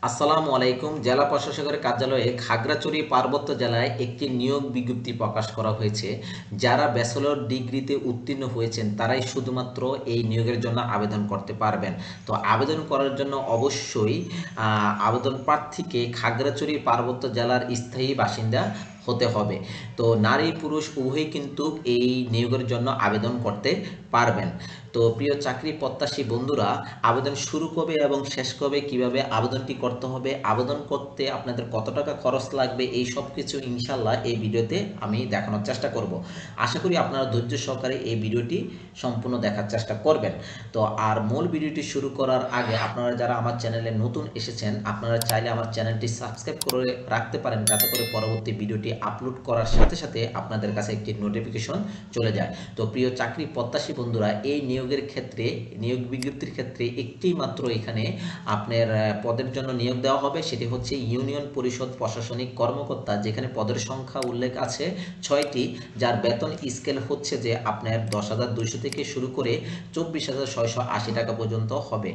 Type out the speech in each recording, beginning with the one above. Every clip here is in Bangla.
আসসালামু আলাইকুম। জেলা প্রশাসকের কার্যালয়ে খাগড়াছড়ি পার্বত্য জেলায় একটি নিয়োগ বিজ্ঞপ্তি প্রকাশ করা হয়েছে। যারা ব্যাচেলর ডিগ্রিতে উত্তীর্ণ হয়েছেন তারাই শুধুমাত্র এই নিয়োগের জন্য আবেদন করতে পারবেন। তো আবেদন করার জন্য অবশ্যই আবেদন প্রার্থীকে খাগড়াছড়ি পার্বত্য জেলার স্থায়ী বাসিন্দা হতে হবে। তো নারী পুরুষ উভয়ই কিন্তু এই নিয়োগের জন্য আবেদন করতে পারবেন। তো প্রিয় চাকরি প্রত্যাশী বন্ধুরা, আবেদন শুরু কবে এবং শেষ কবে, কিভাবে আবেদনটি করতে হবে, আবেদন করতে আপনাদের কত টাকা খরচ লাগবে, এই সব কিছু ইনশাল্লাহ এই ভিডিওতে আমি দেখানোর চেষ্টা করব। আশা করি আপনারা ধৈর্য সহকারে এই ভিডিওটি সম্পূর্ণ দেখার চেষ্টা করবেন। তো আর মূল ভিডিওটি শুরু করার আগে আপনারা যারা আমার চ্যানেলে নতুন এসেছেন, আপনারা চাইলে আমার চ্যানেলটি সাবস্ক্রাইব করে রাখতে পারেন, যাতে করে পরবর্তী ভিডিওটি আপলোড করার সাথে সাথে আপনাদের কাছে একটি নোটিফিকেশন চলে যায়। তো প্রিয় চাকরি প্রত্যাশী বন্ধুরা, এই নিয়োগের ক্ষেত্রে, নিয়োগ বিজ্ঞপ্তির ক্ষেত্রে একটি মাত্র এখানে আপনার পদের জন্য নিয়োগ দেওয়া হবে, সেটি হচ্ছে ইউনিয়ন পরিষদ প্রশাসনিক কর্মকর্তা, যেখানে পদের সংখ্যা উল্লেখ আছে 6টি, যার বেতন স্কেল হচ্ছে যে আপনার 10,200 থেকে শুরু করে 24,680 টাকা পর্যন্ত হবে।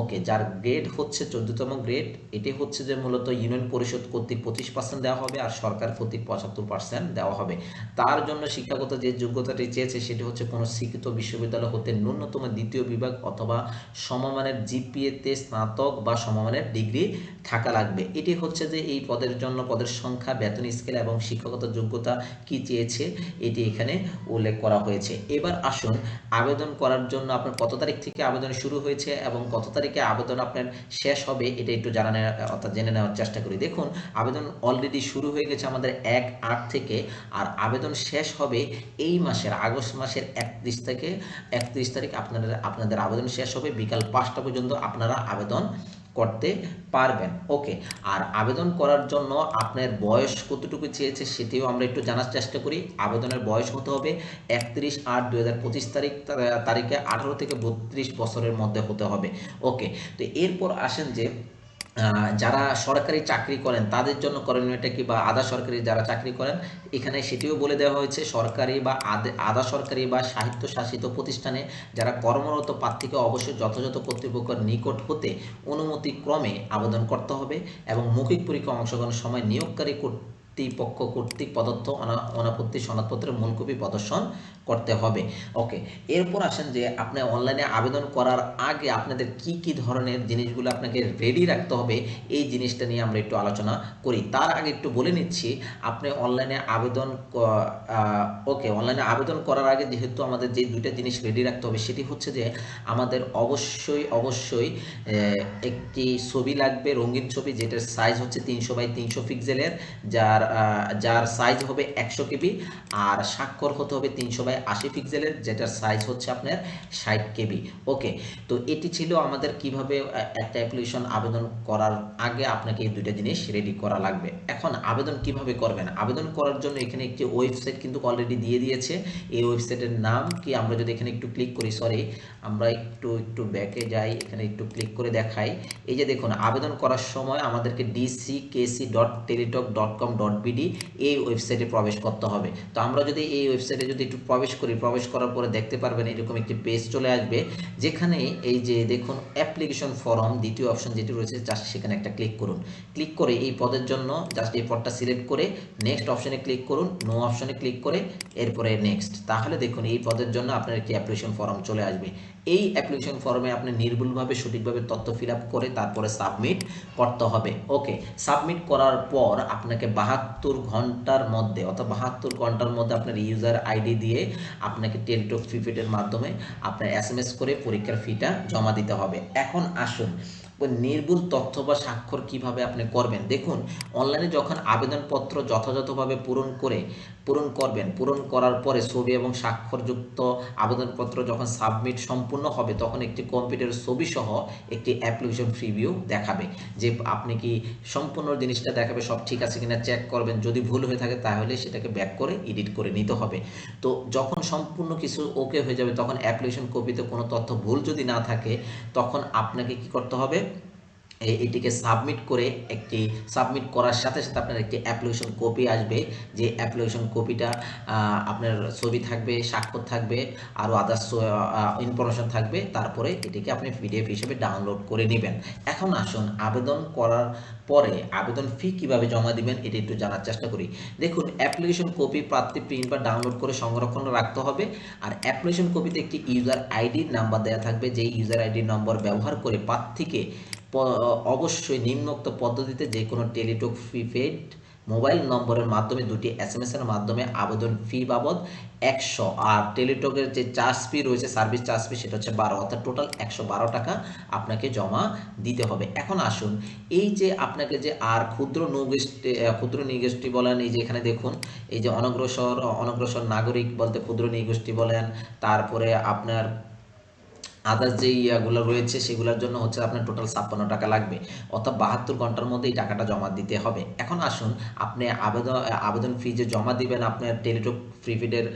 ওকে, যার গ্রেড হচ্ছে 14তম গ্রেড। এটি হচ্ছে যে মূলত ইউনিয়ন পরিষদ কর্তৃক 25% দেওয়া হবে আর সরকার কর্তৃক 75% দেওয়া হবে। তার জন্য শিক্ষাগত যে যোগ্যতাটি চেয়েছে সেটি হচ্ছে কোনো শিক্ষিত বিশ্ববিদ্যালয় হতে ন্যূনতম দ্বিতীয় বিভাগ অথবা সমমানের জিপিএতে স্নাতক বা সমমানের ডিগ্রি থাকা লাগবে। এটি হচ্ছে যে এই পদের জন্য পদের সংখ্যা, বেতন স্কেল এবং শিক্ষাগত যোগ্যতা কি চেয়েছে এটি এখানে উল্লেখ করা হয়েছে। এবার আসুন, আবেদন করার জন্য আপনার কত তারিখ থেকে আবেদন শুরু হয়েছে এবং কত তারিখে আবেদন আপনার শেষ হবে এটা একটু জানানোর অর্থাৎ জেনে নেওয়ার চেষ্টা করি। দেখুন, আবেদন অলরেডি শুরু হয়ে গেছে আমাদের 1/8 থেকে, আর আবেদন শেষ হবে এই মাসের আগস্ট মাসের 31 তারিখ আপনাদের আবেদন শেষ হবে। বিকাল 5টা পর্যন্ত আপনারা আবেদন করতে পারবেন। ওকে, আর আবেদন করার জন্য আপনার বয়স কতটুকু চেয়েছে সেটিও আমরা একটু জানার চেষ্টা করি। আবেদনের বয়স হতে হবে 31/8/2025 তারিখে 18 থেকে 32 বছরের মধ্যে হতে হবে। ওকে, তো এরপর আসেন যে যারা সরকারি চাকরি করেন তাদের জন্য করণীয়টা কি, বা আধা সরকারি যারা চাকরি করেন এখানে সেটিও বলে দেওয়া হয়েছে। সরকারি বা আধা সরকারি বা স্বায়ত্তশাসিত প্রতিষ্ঠানে যারা কর্মরত প্রার্থীকে অবশ্যই যথাযথ কর্তৃপক্ষের নিকট হতে অনুমতি ক্রমে আবেদন করতে হবে এবং মৌখিক পরীক্ষায় অংশগ্রহণের সময় নিয়োগকারী কর্তৃপক্ষ কর্তৃক প্রদত্ত অনাপত্তি সনদপত্রের মূল কপি প্রদর্শন করতে হবে। ওকে, এরপর আসেন যে আপনি অনলাইনে আবেদন করার আগে আপনাদের কি কি ধরনের জিনিসগুলো আপনাকে রেডি রাখতে হবে, এই জিনিসটা নিয়ে আমরা একটু আলোচনা করি। তার আগে একটু বলে নিচ্ছি, আপনি অনলাইনে আবেদন ওকে, অনলাইনে আবেদন করার আগে যেহেতু আমাদের যে দুইটা জিনিস রেডি রাখতে হবে সেটি হচ্ছে যে আমাদের অবশ্যই একটি ছবি লাগবে, রঙিন ছবি, যেটার সাইজ হচ্ছে 300x300 পিক্সেলের, যার সাইজ হবে 100 KB, আর স্বাক্ষর হতে হবে 300x80 পিক্সেলের, যেটার সাইজ হচ্ছে আপনার 60 KB। ওকে, তো এটি ছিল আমাদের কিভাবে একটা অ্যাপ্লিকেশন আবেদন করার আগে আপনাকে এই দুইটা জিনিস রেডি করা লাগবে। এখন আবেদন কিভাবে করবেন, আবেদন করার জন্য এখানে একটি ওয়েবসাইট কিন্তু অলরেডি দিয়ে দিয়েছে। এই ওয়েবসাইটের নাম কি, আমরা যদি এখানে একটু ক্লিক করি, সরি আমরা একটু ব্যাকে যাই, এখানে একটু ক্লিক করে দেখাই। এই যে দেখুন, আবেদন করার সময় আমাদেরকে dckc.teletalk.com.bd এই ওয়েবসাইটে প্রবেশ করতে হবে। তো আমরা যদি এই ওয়েবসাইটে যদি একটু প্রবেশ করার পরে দেখতে পারবেন এরকম একটি পেজ চলে আসবে, যেখানে এই যে দেখুন অ্যাপ্লিকেশন ফর্ম দ্বিতীয় অপশন যেটি রয়েছে, জাস্ট সেখানে একটা ক্লিক করুন। ক্লিক করে এই পদের জন্য জাস্ট এই পদটা সিলেক্ট করে নেক্সট অপশনে ক্লিক করুন, নো অপশনে ক্লিক করে এরপরে নেক্সট। তাহলে দেখুন এই পদের জন্য আপনার একটি অ্যাপ্লিকেশন ফর্ম চলে আসবে। এই অ্যাপ্লিকেশন ফর্মে আপনি নির্ভুলভাবে সঠিকভাবে তথ্য ফিল আপ করে তারপরে সাবমিট করতে হবে। ওকে, সাবমিট করার পর আপনাকে 72 ঘন্টার মধ্যে অর্থাৎ 72 ঘন্টার মধ্যে আপনার ইউজার আইডি দিয়ে আপনাকে টেলিটক প্রিপেডের মাধ্যমে আপনার SMS করে পরীক্ষার ফিটা জমা দিতে হবে। এখন আসুন, নির্ভুল তথ্য বা স্বাক্ষর কিভাবে আপনি করবেন। দেখুন, অনলাইনে যখন আবেদনপত্র যথাযথভাবে পূরণ করবেন, পূরণ করার পরে ছবি এবং স্বাক্ষরযুক্ত আবেদনপত্র যখন সাবমিট সম্পূর্ণ হবে, তখন একটি কম্পিউটার ছবি সহ একটি অ্যাপ্লিকেশন প্রিভিউ দেখাবে, যে আপনি কি সম্পূর্ণ জিনিসটা দেখাবে, সব ঠিক আছে কিনা চেক করবেন। যদি ভুল হয়ে থাকে তাহলে সেটাকে ব্যাক করে এডিট করে নিতে হবে। তো যখন সম্পূর্ণ কিছু ওকে হয়ে যাবে, তখন অ্যাপ্লিকেশন কপিতে কোনো তথ্য ভুল যদি না থাকে, তখন আপনাকে কি করতে হবে, এটিকে সাবমিট করে সাবমিট করার সাথে সাথে আপনার একটি অ্যাপ্লিকেশন কপি আসবে। যে অ্যাপ্লিকেশন কপিটা আপনার ছবি থাকবে, স্বাক্ষর থাকবে, আরও আদার্স ইনফরমেশন থাকবে। তারপরে এটিকে আপনি পিডিএফ হিসেবে ডাউনলোড করে নেবেন। এখন আসুন আবেদন করার পরে আবেদন ফি কিভাবে জমা দিবেন এটি একটু জানার চেষ্টা করি। দেখুন, অ্যাপ্লিকেশন কপি প্রার্থী প্রিন্ট বা ডাউনলোড করে সংরক্ষণ রাখতে হবে। আর অ্যাপ্লিকেশন কপিতে একটি ইউজার আইডি নাম্বার দেওয়া থাকবে, যেই ইউজার আইডি নম্বর ব্যবহার করে প্রার্থীকে অবশ্যই নিম্নোক্ত পদ্ধতিতে যে কোনো টেলিটক প্রিপেড মোবাইল নম্বরের মাধ্যমে 2টি SMS এর মাধ্যমে আবেদন ফি বাবদ 100, আর টেলিটকের যে চার্জ ফি রয়েছে, সার্ভিস চার্জ ফি, সেটা হচ্ছে 12, অর্থাৎ টোটাল 112 টাকা আপনাকে জমা দিতে হবে। এখন আসুন, এই যে আপনাকে যে আর ক্ষুদ্র নৃগোষ্ঠী বলেন, এই যে এখানে দেখুন, এই যে অনগ্রসর নাগরিক বলতে ক্ষুদ্র নৃগোষ্ঠী বলেন, তারপরে আপনার আদার্স যে ইয়াগুলো রয়েছে সেগুলোর জন্য হচ্ছে আপনার টোটাল 56 টাকা লাগবে, অর্থাৎ 72 ঘন্টার মধ্যে এই টাকাটা জমা দিতে হবে। এখন আসুন, আপনি আবেদন ফি যে জমা দিবেন আপনার টেলিটক প্রিপেডের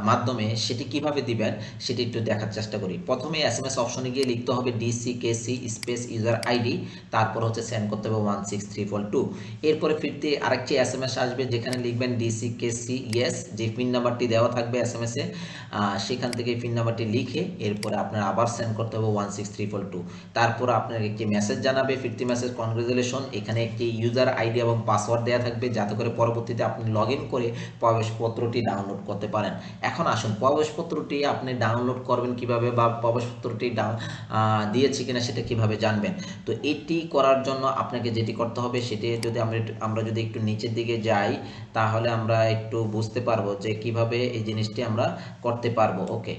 মাধ্যমে, সেটি কিভাবে দিবেন সেটি একটু দেখার চেষ্টা করি। প্রথমে SMS অপশনে গিয়ে লিখতে হবে DCKC স্পেস ইউজার আইডি, তারপর হচ্ছে সেন্ড করতে হবে 16342। এরপরে ফিরতে আরেকটি SMS আসবে, যেখানে লিখবেন DCKC ইয়েস, যে পিন নাম্বারটি দেওয়া থাকবে SMS এ, সেখান থেকে পিন নাম্বারটি লিখে এরপরে আপনার আবার সেন্ড করতে হবে 16342। তারপর আপনার একটি মেসেজ জানাবে, ফিরতি মেসেজ, কনগ্রেচুলেশন। এখানে একটি ইউজার আইডি এবং পাসওয়ার্ড দেওয়া থাকবে, যাতে করে পরবর্তীতে আপনি লগ ইন করে প্রবেশপত্রটি ডাউনলোড করতে পারেন। এখন আসুন, প্রবেশপত্রটি আপনি ডাউনলোড করবেন কিভাবে, বা প্রবেশপত্রটি দিয়েছে কিনা সেটা কিভাবে জানবেন। তো এটি করার জন্য আপনাকে যেটি করতে হবে সেটি যদি আমরা যদি একটু নিচের দিকে যাই, তাহলে আমরা একটু বুঝতে পারবো যে কিভাবে এই জিনিসটি আমরা করতে পারবো। ওকে,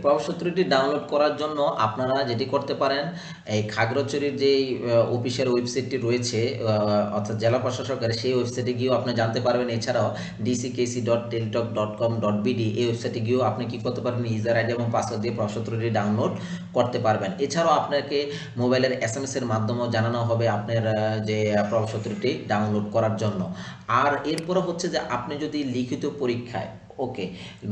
প্রবেশপত্রটি ডাউনলোড করার জন্য আপনারা যেটি করতে পারেন, এই খাগড়াছড়ির যে অফিসিয়াল ওয়েবসাইটটি রয়েছে, অর্থাৎ জেলা প্রশাসকের, সেই ওয়েবসাইটে গিয়েও আপনি জানতে পারবেন। এছাড়াও dckc.teletalk.com.bd এই ওয়েবসাইটে গিয়েও আপনি কি করতে পারবেন, ইউজার আইডি এবং পাসওয়ার্ড দিয়ে প্রবেশপত্রটি ডাউনলোড করতে পারবেন। এছাড়াও আপনাকে মোবাইলের SMS এর মাধ্যমেও জানানো হবে আপনার যে প্রবেশপত্রটি ডাউনলোড করার জন্য। আর এরপরে হচ্ছে যে আপনি যদি লিখিত পরীক্ষায়,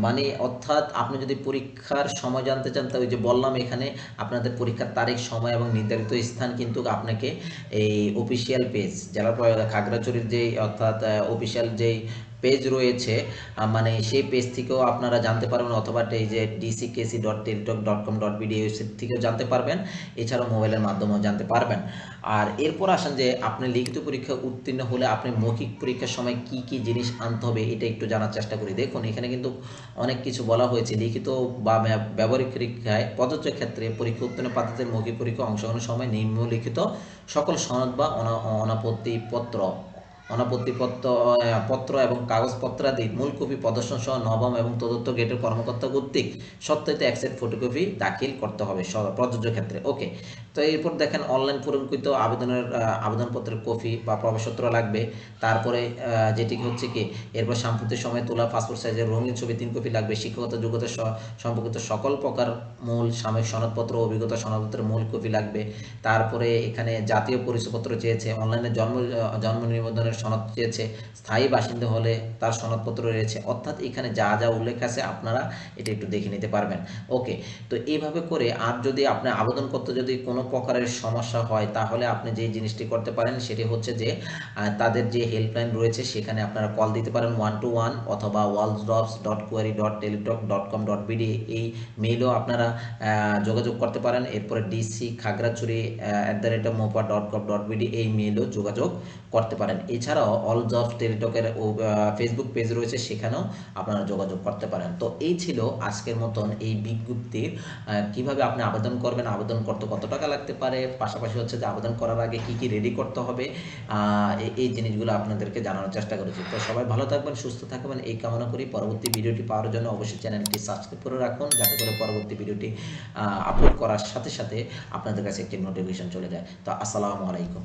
মানে অর্থাৎ আপনি যদি পরীক্ষার সময় জানতে চান, ওই যে বললাম এখানে আপনাদের পরীক্ষার তারিখ, সময় এবং নির্ধারিত স্থান কিন্তু আপনাকে এই অফিসিয়াল পেজ, জেলা খাগড়াছড়ির যেই অর্থাৎ অফিসিয়াল যেই পেজ রয়েছে, মানে সেই পেজ থেকেও আপনারা জানতে পারবেন, অথবা এই যে dckc.teletalk.com.bd ওয়েবসাইট থেকেও জানতে পারবেন। এছাড়াও মোবাইলের মাধ্যমেও জানতে পারবেন। আর এরপর আসেন যে আপনি লিখিত পরীক্ষা উত্তীর্ণ হলে আপনি মৌখিক পরীক্ষার সময় কি কি জিনিস আনতে হবে এটা একটু জানার চেষ্টা করি। দেখুন, এখানে কিন্তু অনেক কিছু বলা হয়েছে। লিখিত বা ব্যবহারিক পরীক্ষায় প্রযোজ্য ক্ষেত্রে পরীক্ষা উত্তীর্ণ প্রার্থীদের মৌখিক পরীক্ষা অংশগ্রহণের সময় নিম্নলিখিত সকল সনদ বা অনাপত্তিপত্র এবং কাগজপত্রাদি মূল কপি প্রদর্শন সহ নবম এবং তদন্ত গেটের কর্মকর্তা কর্তৃক সত্যায়িত এক্সেট ফটোকপি দাখিল করতে হবে প্রযোজ্য ক্ষেত্রে। তো এরপর দেখেন, অনলাইন পূরণকৃত আবেদনপত্রের কপি বা প্রবেশপত্র লাগবে। তারপরে যেটি হচ্ছে কি, এরপর সাম্প্রতিক সময়ে তোলা পাসপোর্ট সাইজের রঙিন ছবি 3 কপি লাগবে। শিক্ষাগত যোগ্যতা সম্পর্কিত সকল প্রকার মূল সাময়িক সনদপত্র ও অভিজ্ঞতা সনদপত্রের মূল কপি লাগবে। তারপরে এখানে জাতীয় পরিচয়পত্র চেয়েছে, অনলাইনে জন্ম নিবন্ধনের সনদ চেয়েছে, স্থায়ী বাসিন্দা হলে তার সনদপত্র রয়েছে। অর্থাৎ এখানে যা যা উল্লেখ আছে আপনারা এটা একটু দেখে নিতে পারবেন। তো এইভাবে করে, আর যদি আপনি আবেদন করতে যদি কোনো প্রকারের সমস্যা হয়, তাহলে আপনি যে জিনিসটি করতে পারেন সেটি হচ্ছে যে তাদের যে হেল্পলাইন রয়েছে সেখানে আপনারা কল দিতে পারেন 121, অথবা walsdrops.query.teletalk.com.bd এই মেইলও আপনারা যোগাযোগ করতে পারেন। এরপরে dc.khagrachuri@mopa.gov.bd এই মেইলও যোগাযোগ করতে পারেন। এছাড়াও অল জবস টেলিটকের ফেসবুক পেজ রয়েছে, সেখানেও আপনারা যোগাযোগ করতে পারেন। তো এই ছিল আজকের মতন এই বিজ্ঞপ্তির কিভাবে আপনি আবেদন করবেন, আবেদন করতে কত টাকা লাগতে পারে, পাশাপাশি হচ্ছে যে আবেদন করার আগে কি কি রেডি করতে হবে, এই জিনিসগুলো আপনাদেরকে জানানোর চেষ্টা করেছি। তো সবাই ভালো থাকবেন, সুস্থ থাকবেন এই কামনা করি। পরবর্তী ভিডিওটি পাওয়ার জন্য অবশ্যই চ্যানেলটি সাবস্ক্রাইব করে রাখুন, যাতে করে পরবর্তী ভিডিওটি আপলোড করার সাথে সাথে আপনাদের কাছে একটি নোটিফিকেশন চলে যায়। তো আসসালামু আলাইকুম।